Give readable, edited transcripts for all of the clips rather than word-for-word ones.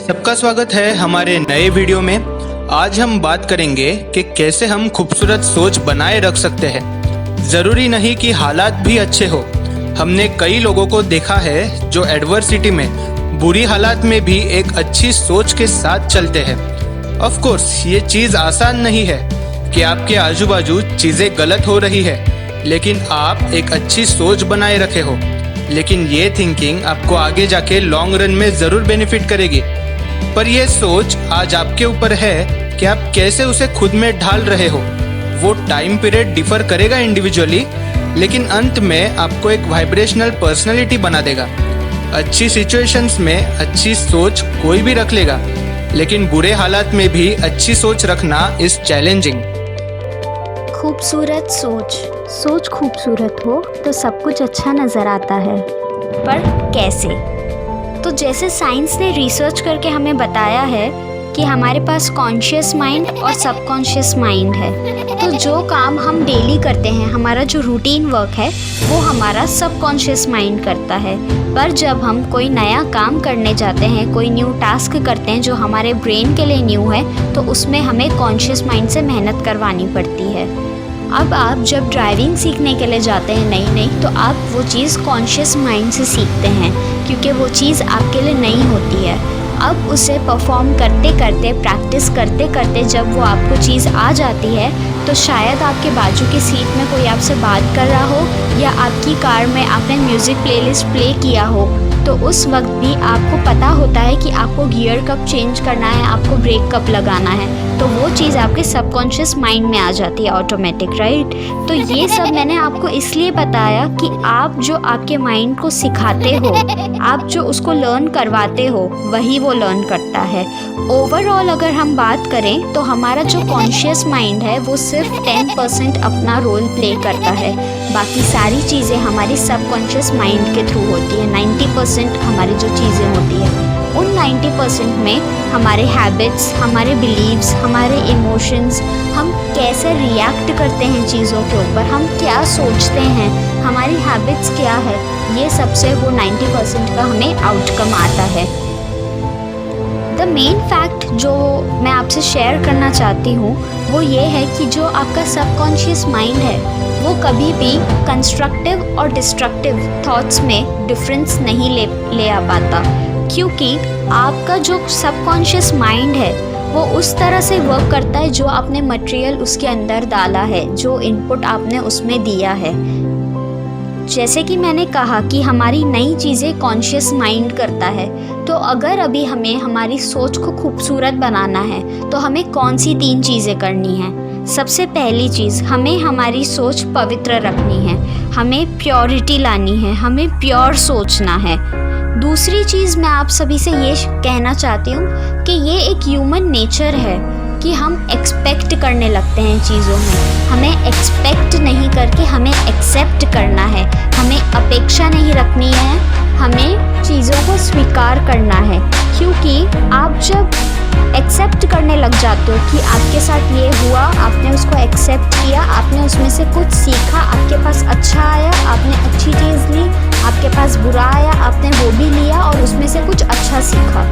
सबका स्वागत है हमारे नए वीडियो में। आज हम बात करेंगे कि कैसे हम खूबसूरत सोच बनाए रख सकते हैं। ज़रूरी नहीं कि हालात भी अच्छे हो। हमने कई लोगों को देखा है जो एडवर्सिटी में, बुरी हालात में भी एक अच्छी सोच के साथ चलते हैं। ऑफ कोर्स ये चीज़ आसान नहीं है कि आपके आजू बाजू चीज़ें गलत हो रही है, लेकिन आप एक अच्छी सोच बनाए रखे हो। लेकिन ये थिंकिंग आपको आगे जाके लॉन्ग रन में ज़रूर बेनिफिट करेगी। पर यह सोच आज आपके ऊपर है कि आप कैसे उसे खुद में ढाल रहे हो। वो टाइम पीरियड डिफर करेगा इंडिविजुअली, लेकिन अंत में आपको एक वाइब्रेशनल पर्सनालिटी बना देगा। अच्छी सिचुएशंस में अच्छी सोच कोई भी रख लेगा, लेकिन बुरे हालात में भी अच्छी सोच रखना इज चैलेंजिंग। खूबसूरत सोच खूबसूरत हो तो सब कुछ अच्छा नज़र आता है, पर कैसे? तो जैसे साइंस ने रिसर्च करके हमें बताया है कि हमारे पास कॉन्शियस माइंड और सबकॉन्शियस माइंड है। तो जो काम हम डेली करते हैं, हमारा जो रूटीन वर्क है, वो हमारा सबकॉन्शियस माइंड करता है। पर जब हम कोई नया काम करने जाते हैं, कोई न्यू टास्क करते हैं जो हमारे ब्रेन के लिए न्यू है, तो उसमें हमें कॉन्शियस माइंड से मेहनत करवानी पड़ती है। अब आप जब ड्राइविंग सीखने के लिए जाते हैं नई तो आप वो चीज़ कॉन्शियस माइंड से सीखते हैं, क्योंकि वो चीज़ आपके लिए नई होती है। अब उसे परफॉर्म करते करते, प्रैक्टिस करते करते जब वो आपको चीज़ आ जाती है, तो शायद आपके बाजू की सीट में कोई आपसे बात कर रहा हो, या आपकी कार में आपने म्यूज़िक प्लेलिस्ट प्ले किया हो, तो उस वक्त भी आपको पता होता है कि आपको गियर कब चेंज करना है, आपको ब्रेक कब लगाना है। तो वो चीज़ आपके सबकॉन्शियस माइंड में आ जाती है ऑटोमेटिक, राइट? तो ये सब मैंने आपको इसलिए बताया कि आप जो आपके माइंड को सिखाते हो, आप जो उसको लर्न करवाते हो, वही वो लर्न करता है। ओवरऑल अगर हम बात करें तो हमारा जो कॉन्शियस माइंड है वो सिर्फ 10% अपना रोल प्ले करता है। बाकी सारी चीज़ें हमारी सबकॉन्शियस माइंड के थ्रू होती है। 90% हमारी जो चीज़ें होती है, उन 90% में हमारे हैबिट्स, हमारे बिलीव्स, हमारे इमोशंस, हम कैसे रिएक्ट करते हैं चीज़ों के ऊपर, हम क्या सोचते हैं, हमारी हैबिट्स क्या है, ये सबसे वो 90% का हमें आउटकम आता है। द मेन फैक्ट जो मैं आपसे शेयर करना चाहती हूँ वो ये है कि जो आपका सबकॉन्शियस माइंड है वो कभी भी कंस्ट्रक्टिव और डिस्ट्रक्टिव थॉट्स में डिफरेंस नहीं ले आ पाता, क्योंकि आपका जो सबकॉन्शियस माइंड है वो उस तरह से वर्क करता है जो आपने मटेरियल उसके अंदर डाला है, जो इनपुट आपने उसमें दिया है। जैसे कि मैंने कहा कि हमारी नई चीज़ें कॉन्शियस माइंड करता है, तो अगर अभी हमें हमारी सोच को खूबसूरत बनाना है तो हमें कौन सी 3 चीज़ें करनी हैं। सबसे पहली चीज़, हमें हमारी सोच पवित्र रखनी है, हमें प्योरिटी लानी है, हमें प्योर सोचना है। दूसरी चीज़ मैं आप सभी से ये कहना चाहती हूँ कि ये एक ह्यूमन नेचर है कि हम एक्सपेक्ट करने लगते हैं चीज़ों में। हमें एक्सपेक्ट नहीं करके हमें एक्सेप्ट करना है, हमें अपेक्षा नहीं रखनी है, हमें चीज़ों को स्वीकार करना है। क्योंकि आप जब एक्सेप्ट करने लग जाते हो कि आपके साथ ये हुआ, आपने उसको एक्सेप्ट किया, आपने उसमें से कुछ सीखा, आपके पास अच्छा आया, आपने अच्छी चीज़ ली, आपके पास बुरा आया, आपने वो भी लिया और उसमें से कुछ अच्छा सीखा।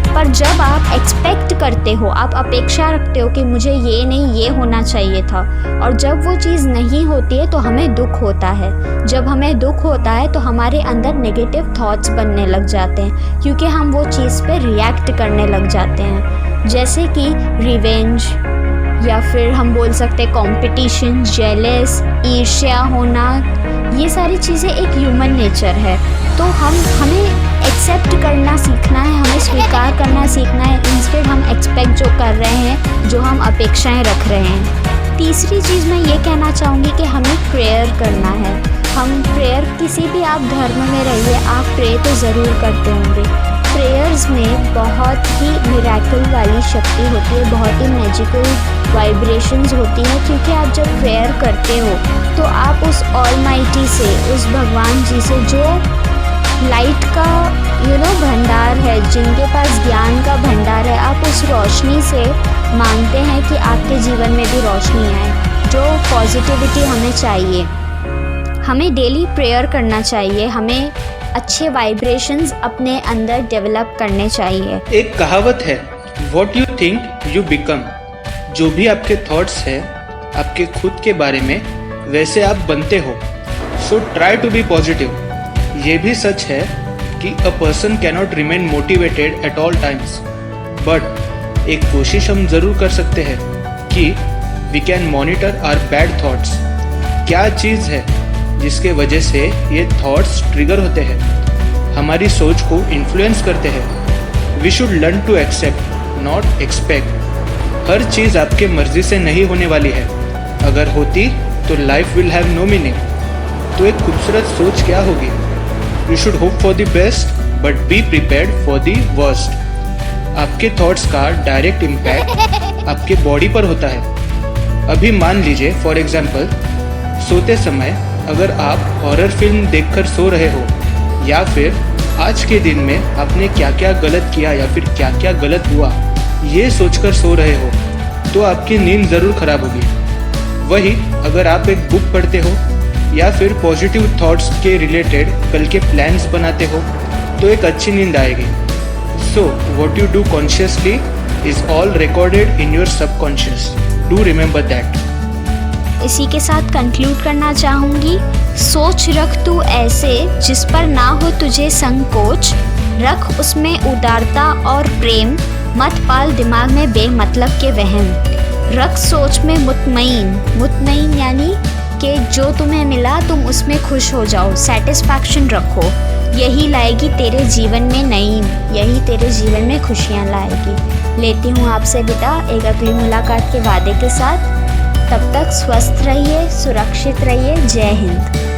पर जब आप एक्सपेक्ट करते हो, आप अपेक्षा रखते हो कि मुझे ये नहीं, ये होना चाहिए था, और जब वो चीज़ नहीं होती है तो हमें दुख होता है। जब हमें दुख होता है तो हमारे अंदर नेगेटिव थॉट्स बनने लग जाते हैं, क्योंकि हम वो चीज़ पे रिएक्ट करने लग जाते हैं, जैसे कि रिवेंज, या फिर हम बोल सकते हैं कॉम्पिटिशन, जेलस, ईर्ष्या होना। ये सारी चीज़ें एक ह्यूमन नेचर है। तो हमें एक्सेप्ट करना सीखना है, हमें स्वीकार करना सीखना है, इंस्टेड हम एक्सपेक्ट जो कर रहे हैं, जो हम अपेक्षाएं रख रहे हैं। तीसरी चीज़ मैं ये कहना चाहूँगी कि हमें प्रेयर करना है। हम प्रेयर, किसी भी आप धर्म में रहिए, आप प्रे तो ज़रूर करते होंगे। प्रेयर्स में बहुत ही मिरेकल वाली शक्ति होती है, बहुत ही मैजिकल वाइब्रेशंस होती हैं, क्योंकि आप जब प्रेयर करते हो तो आप उस ऑलमाइटी से, उस भगवान जी से, जो लाइट का भंडार है, जिनके पास ज्ञान का भंडार है, आप उस रोशनी से मांगते हैं कि आपके जीवन में भी रोशनी आए, जो पॉजिटिविटी हमें चाहिए। हमें डेली प्रेयर करना चाहिए, हमें अच्छे वाइब्रेशंस अपने अंदर डेवलप करने चाहिए। एक कहावत है, what you think you become. जो भी आपके थॉट्स है आपके खुद के बारे में, वैसे आप बनते हो। So try to be positive. ये भी सच है कि a person cannot remain motivated at all times, but एक कोशिश हम ज़रूर कर सकते हैं कि we can monitor our bad thoughts. क्या चीज़ है जिसके वजह से ये थॉट्स ट्रिगर होते हैं, हमारी सोच को इन्फ्लुएंस करते हैं। We should learn to accept not expect. हर चीज़ आपके मर्जी से नहीं होने वाली है। अगर होती तो life will have no meaning. तो एक खूबसूरत सोच क्या होगी? You should hope for the best, but be prepared for the worst. आपके थॉट्स का डायरेक्ट इम्पैक्ट आपके बॉडी पर होता है। अभी मान लीजिए फॉर एग्जाम्पल, सोते समय अगर आप हॉरर फिल्म देखकर सो रहे हो, या फिर आज के दिन में आपने क्या क्या गलत किया या फिर क्या क्या गलत हुआ ये सोचकर सो रहे हो, तो आपकी नींद ज़रूर खराब होगी। वही अगर आप एक बुक पढ़ते हो या फिर पॉजिटिव थॉट्स के रिलेटेड कल के प्लान्स बनाते हो, तो एक अच्छी नींद आएगी। So what you do consciously is all recorded in your subconscious. Do remember that. इसी के साथ कंक्लूड करना चाहूँगी, सोच रख तू ऐसे जिस पर ना हो तुझे संकोच, रख उसमें उदारता और प्रेम, मत पाल दिमाग में बेमतलब के वहम, रख सोच में मुतमईन यानी कि जो तुम्हें मिला तुम उसमें खुश हो जाओ, सेटिस्फैक्शन रखो। यही लाएगी तेरे जीवन में नईम, यही तेरे जीवन में खुशियाँ लाएगी। लेती हूँ आपसे विदा एक अगली मुलाकात के वादे के साथ। तब तक स्वस्थ रहिए, सुरक्षित रहिए। जय हिंद।